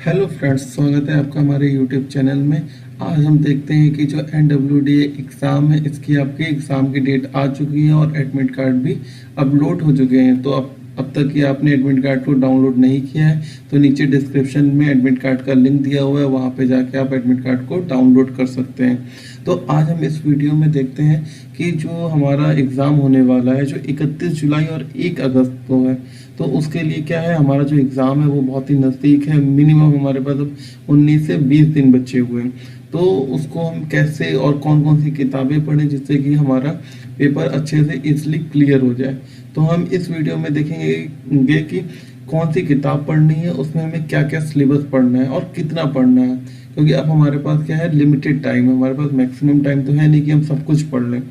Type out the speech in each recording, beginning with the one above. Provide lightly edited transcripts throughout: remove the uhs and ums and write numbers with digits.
Hello friends, स्वागत है आपका हमारे यूट्यूब चैनल में। आज हम देखते हैं कि जो NWDA एग्ज़ाम है, इसकी आपके एग्ज़ाम की डेट आ चुकी है और एडमिट कार्ड भी अपलोड हो चुके हैं। तो अब तक कि आपने एडमिट कार्ड को डाउनलोड नहीं किया है तो नीचे डिस्क्रिप्शन में एडमिट कार्ड का लिंक दिया हुआ है, वहाँ पे जाके आप एडमिट कार्ड को डाउनलोड कर सकते हैं। तो आज हम इस वीडियो में देखते हैं कि जो हमारा एग्ज़ाम होने वाला है जो 31 जुलाई और 1 अगस्त को है, तो उसके लिए क्या है, हमारा जो एग्ज़ाम है वो बहुत ही नज़दीक है। मिनिमम हमारे पास अब 19 से 20 दिन बचे हुए हैं। तो उसको हम कैसे और कौन कौन सी किताबें पढ़ें जिससे कि हमारा पेपर अच्छे से इजली क्लियर हो जाए। तो हम इस वीडियो में देखेंगे कि कौन सी किताब पढ़नी है, उसमें हमें क्या क्या सिलेबस पढ़ना है और कितना पढ़ना है। क्योंकि अब हमारे पास क्या है, लिमिटेड टाइम है, हमारे पास मैक्सिमम टाइम तो है नहीं कि हम सब कुछ पढ़ लें।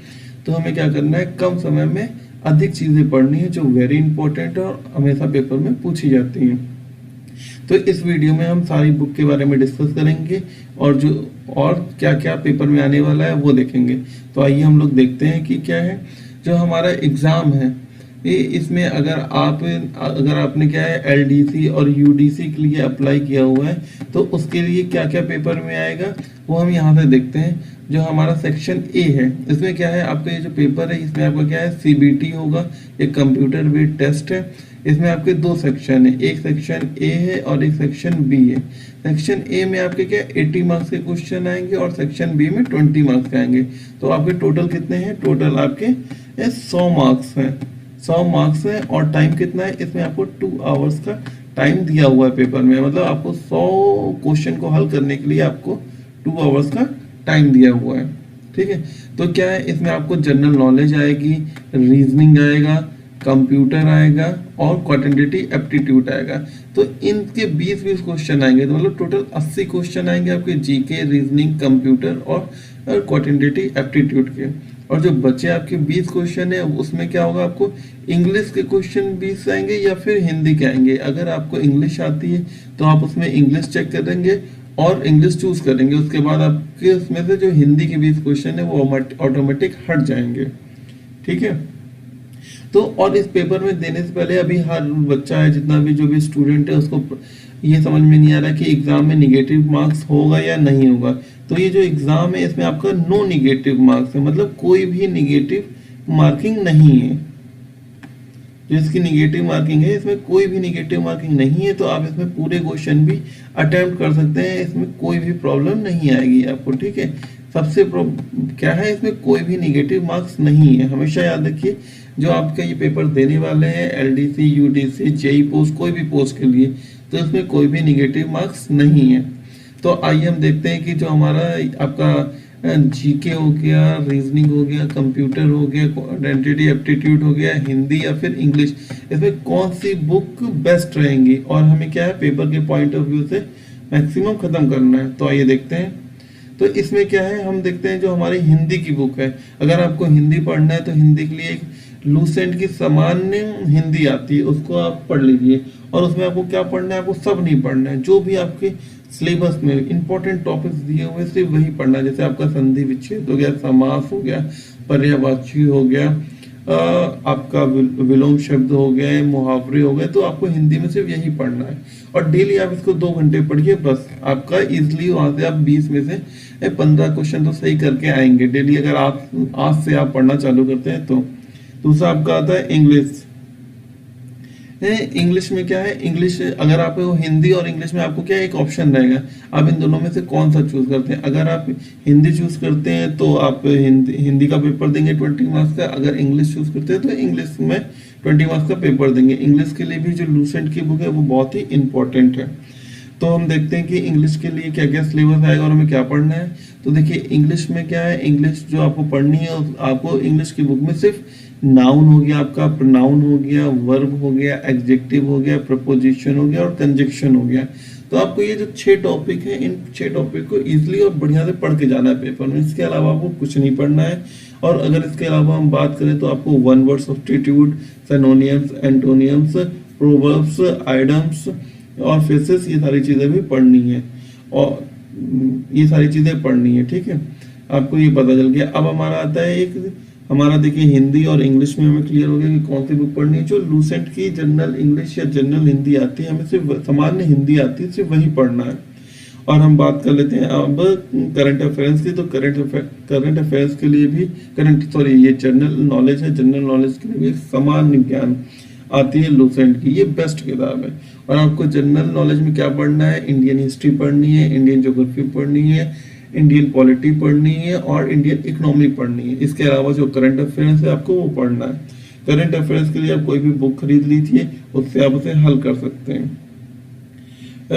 तो हमें क्या करना है, कम समय में अधिक चीज़ें पढ़नी है जो वेरी इंपॉर्टेंट और हमेशा पेपर में पूछी जाती हैं। तो इस वीडियो में हम सारी बुक के बारे में डिस्कस करेंगे और क्या क्या पेपर में आने वाला है वो देखेंगे। तो आइए हम लोग देखते हैं कि क्या है जो हमारा एग्ज़ाम है। ये इसमें अगर आपने क्या है LDC और UDC के लिए अप्लाई किया हुआ है तो उसके लिए क्या क्या पेपर में आएगा वो हम यहाँ से देखते हैं। जो हमारा सेक्शन A है, इसमें क्या है, आपका ये जो पेपर है इसमें आपका क्या है, CBT होगा, एक कंप्यूटर बेस्ड टेस्ट है। इसमें आपके दो सेक्शन है, एक सेक्शन A है और एक सेक्शन B है। सेक्शन A में आपके क्या 80 मार्क्स के क्वेश्चन आएंगे और सेक्शन B में 20 मार्क्स के आएंगे। तो आपके टोटल कितने हैं, टोटल आपके 100 मार्क्स हैं। 100 मार्क्स है और टाइम कितना है, इसमें आपको 2 आवर्स का टाइम दिया हुआ है पेपर में। मतलब आपको 100 क्वेश्चन को हल करने के लिए आपको 2 आवर्स का टाइम दिया हुआ है। ठीक है, तो क्या है, इसमें आपको जनरल नॉलेज आएगी, रीजनिंग आएगा, कंप्यूटर आएगा और क्वांटिटेटिव एप्टीट्यूड आएगा। तो इनके 20-20 क्वेश्चन आएंगे, तो मतलब टोटल 80 क्वेश्चन आएंगे आपके जीके, रीजनिंग, कंप्यूटर और क्वांटिटेटिव एप्टीट्यूड के। और जो बचे आपके 20 क्वेश्चन है उसमें क्या होगा, आपको इंग्लिश के क्वेश्चन 20 आएंगे या फिर हिंदी के आएंगे। अगर आपको इंग्लिश आती है तो आप उसमें इंग्लिश चेक करेंगे और इंग्लिश चूज करेंगे। उसके बाद आपके उसमें से जो हिंदी के 20 क्वेश्चन है वो ऑटोमेटिक हट जाएंगे। ठीक है, तो और इस पेपर में देने से पहले अभी हर बच्चा है, जितना भी जो भी स्टूडेंट है, उसको ये समझ में नहीं आ रहा कि एग्जाम में निगेटिव मार्क्स होगा या नहीं होगा। तो ये जो एग्जाम है इसमें आपका नो निगेटिव मार्क्स है, मतलब कोई भी निगेटिव मार्किंग नहीं है। जो इसकी निगेटिव मार्किंग है इसमें कोई भी निगेटिव मार्किंग नहीं है, तो आप इसमें पूरे क्वेश्चन भी अटेम्प्ट कर सकते हैं, इसमें कोई भी प्रॉब्लम नहीं आएगी आपको। ठीक है, सबसे क्या है, इसमें कोई भी निगेटिव मार्क्स नहीं है। हमेशा याद रखिए, जो आपका ये पेपर देने वाले हैं LDC, UDC, JEE पोस्ट, कोई भी पोस्ट के लिए, तो इसमें कोई भी निगेटिव मार्क्स नहीं है। तो आइए हम देखते हैं कि जो हमारा आपका जीके हो गया, रीजनिंग हो गया, कंप्यूटर हो गया, आइडेंटिटी एप्टीट्यूड हो गया, हिंदी या फिर इंग्लिश, इसमें कौन सी बुक बेस्ट रहेंगी और हमें क्या है पेपर के पॉइंट ऑफ व्यू से मैक्सिमम खत्म करना है। तो आइए देखते हैं। तो इसमें क्या है, हम देखते हैं जो हमारी हिंदी की बुक है। अगर आपको हिंदी पढ़ना है तो हिंदी के लिए एक लूसेंट की सामान्य हिंदी आती है, उसको आप पढ़ लीजिए। और उसमें आपको क्या पढ़ना है, आपको सब नहीं पढ़ना है, जो भी आपके सिलेबस में इंपॉर्टेंट टॉपिक्स दिए हुए सिर्फ वही पढ़ना है। जैसे आपका संधि विच्छेद हो गया, समास हो गया, पर्यायवाची हो गया, आपका विलोम शब्द हो गए, मुहावरे हो गए, तो आपको हिंदी में सिर्फ यही पढ़ना है। और डेली आप इसको 2 घंटे पढ़िए, बस आपका इजिली वहां से आप 20 में से 15 क्वेश्चन तो सही करके आएंगे डेली, अगर आप आज से आप पढ़ना चालू करते हैं तो। दूसरा आपका आता है इंग्लिश। इंग्लिश में क्या है, इंग्लिश अगर आप हिंदी और इंग्लिश में आपको क्या एक ऑप्शन रहेगा, आप इन दोनों में से कौन सा चूज करते हैं। अगर आप हिंदी चूज करते हैं तो आप हिंदी का पेपर देंगे 20 मार्क्स का, अगर इंग्लिश चूज करते हैं तो इंग्लिश में 20 मार्क्स का पेपर देंगे। इंग्लिश के लिए भी जो लूसेंट की बुक है वो बहुत ही इंपॉर्टेंट है। तो हम देखते हैं कि इंग्लिश के लिए क्या क्या सिलेबस आएगा और हमें क्या पढ़ना है। तो देखिए इंग्लिश में क्या है, इंग्लिश जो आपको पढ़नी है, आपको इंग्लिश की बुक में सिर्फ नाउन हो गया, आपका प्रोनाउन हो गया, वर्ब हो गया, एडजेक्टिव हो गया, प्रपोजिशन हो गया और कंजक्शन हो गया। तो आपको ये जो 6 टॉपिक है, इन 6 टॉपिक को इजीली और बढ़िया से पढ़ के जाना है पेपर में। इसके अलावा आपको कुछ नहीं पढ़ना है। और अगर इसके अलावा हम बात करें तो आपको one word substitute, synonyms, एंटोनियम्स, proverbs, idioms और फेसेस, ये सारी चीजें भी पढ़नी है और ये सारी चीजें पढ़नी है। ठीक है, आपको ये पता चल गया। अब हमारा आता है एक हमारा देखिए हिंदी और इंग्लिश में हमें क्लियर हो गया कि कौन सी बुक पढ़नी है। जो लूसेंट की जनरल इंग्लिश या जनरल हिंदी आती है, हमें सिर्फ सामान्य हिंदी आती है, सिर्फ वही पढ़ना है। और हम बात कर लेते हैं अब करंट अफेयर्स की। तो करंट अफेयर्स के लिए भी ये जनरल नॉलेज है, जनरल नॉलेज के लिए भी सामान्य ज्ञान आती है लूसेंट की, ये बेस्ट किताब है। और आपको जनरल नॉलेज में क्या पढ़ना है, इंडियन हिस्ट्री पढ़नी है, इंडियन ज्योग्राफी पढ़नी है, इंडियन पॉलिटी पढ़नी है और इंडियन इकोनॉमी पढ़नी है। इसके अलावा जो करंट अफेयर्स है आपको वो पढ़ना है। करंट अफेयर्स के लिए आप कोई भी बुक खरीद लीजिए, उससे आप उसे हल कर सकते हैं।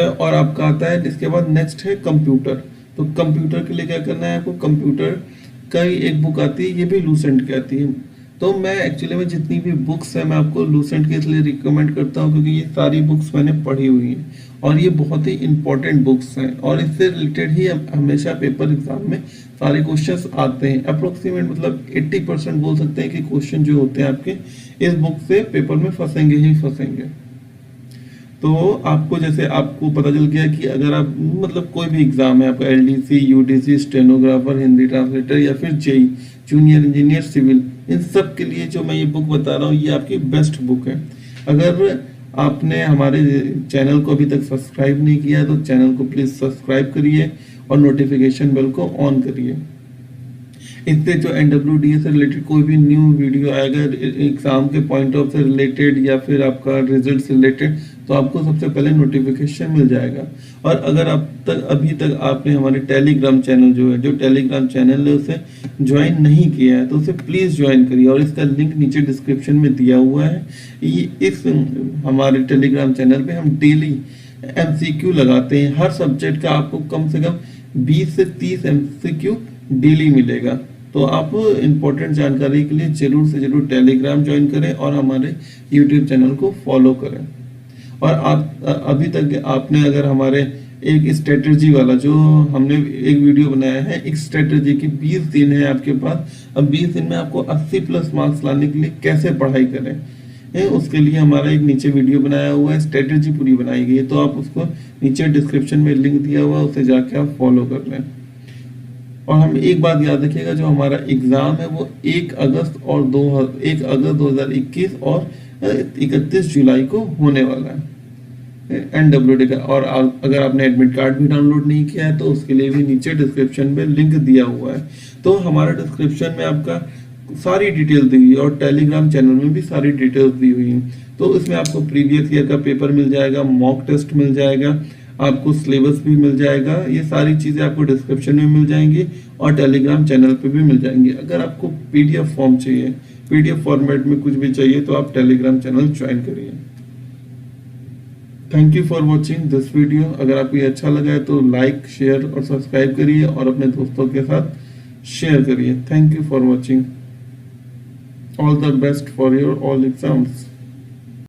और आपका आता है, इसके बाद नेक्स्ट है कंप्यूटर। तो कंप्यूटर के लिए क्या करना है आपको, कंप्यूटर का ही एक बुक आती है, ये भी लूसेंट की आती है। तो मैं एक्चुअली में जितनी भी बुक्स है मैं आपको लूसेंट के इसलिए रिकमेंड करता हूँ क्योंकि ये सारी बुक्स मैंने पढ़ी हुई हैं और ये बहुत ही इंपॉर्टेंट बुक्स हैं और इससे रिलेटेड ही हमेशा पेपर एग्जाम में सारे क्वेश्चंस आते हैं। अप्रोक्सीमेट मतलब 80% बोल सकते हैं कि क्वेश्चन जो होते हैं आपके इस बुक से पेपर में फंसेंगे ही फंसेंगे। तो आपको जैसे आपको पता चल गया कि अगर आप मतलब कोई भी एग्जाम है, आपका LDC, UDC, stenographer, Hindi translator या फिर जेई, जूनियर इंजीनियर सिविल, इन सब के लिए जो मैं ये बुक बता रहा हूँ ये आपकी बेस्ट बुक है। अगर आपने हमारे चैनल को अभी तक सब्सक्राइब नहीं किया तो चैनल को प्लीज़ सब्सक्राइब करिए और नोटिफिकेशन बेल को ऑन करिए। इससे जो NWDA से रिलेटेड कोई भी न्यू वीडियो आएगा एग्जाम के पॉइंट ऑफ से रिलेटेड या फिर आपका रिजल्ट से रिलेटेड, तो आपको सबसे पहले नोटिफिकेशन मिल जाएगा। और अगर अभी तक आपने हमारे टेलीग्राम चैनल जो टेलीग्राम चैनल है उसे ज्वाइन नहीं किया है तो उसे प्लीज़ ज्वाइन करिए और इसका लिंक नीचे डिस्क्रिप्शन में दिया हुआ है। इस हमारे टेलीग्राम चैनल पे हम डेली MCQ लगाते हैं। हर सब्जेक्ट का आपको कम से कम 20 से 30 MCQ डेली मिलेगा। तो आप इम्पोर्टेंट जानकारी के लिए जरूर से जरूर टेलीग्राम ज्वाइन करें और हमारे यूट्यूब चैनल को फॉलो करें। और आप अभी तक आपने अगर हमारे एक स्ट्रेटजी वाला जो हमने एक वीडियो बनाया है, एक स्ट्रेटजी की 20 दिन है आपके पास, अब 20 दिन में आपको 80+ मार्क्स लाने के लिए कैसे पढ़ाई करें उसके लिए हमारा एक नीचे वीडियो बनाया हुआ है, स्ट्रेटजी पूरी बनाई गई है। तो आप उसको नीचे डिस्क्रिप्शन में लिंक दिया हुआ है, उसे जाके आप फॉलो कर लें। और हम एक बात याद रखिएगा, जो हमारा एग्जाम है वो 1 अगस्त 2021 और 31 जुलाई को होने वाला है NWD का। और अगर आपने एडमिट कार्ड भी डाउनलोड नहीं किया है तो उसके लिए भी नीचे डिस्क्रिप्शन में लिंक दिया हुआ है। तो हमारा डिस्क्रिप्शन में आपका सारी डिटेल दी हुई है और टेलीग्राम चैनल में भी सारी डिटेल्स दी हुई हैं। तो इसमें आपको प्रीवियस ईयर का पेपर मिल जाएगा, मॉक टेस्ट मिल जाएगा, आपको सिलेबस भी मिल जाएगा। ये सारी चीज़ें आपको डिस्क्रिप्शन में मिल जाएंगी और टेलीग्राम चैनल पे भी मिल जाएंगी। अगर आपको PDF फॉर्म चाहिए, PDF फॉर्मेट में कुछ भी चाहिए तो आप टेलीग्राम चैनल ज्वाइन करिए। Thank you for watching this video. अगर आपको ये अच्छा लगा है तो लाइक, शेयर और सब्सक्राइब करिए और अपने दोस्तों के साथ शेयर करिए। Thank you for watching. All the best for your all exams.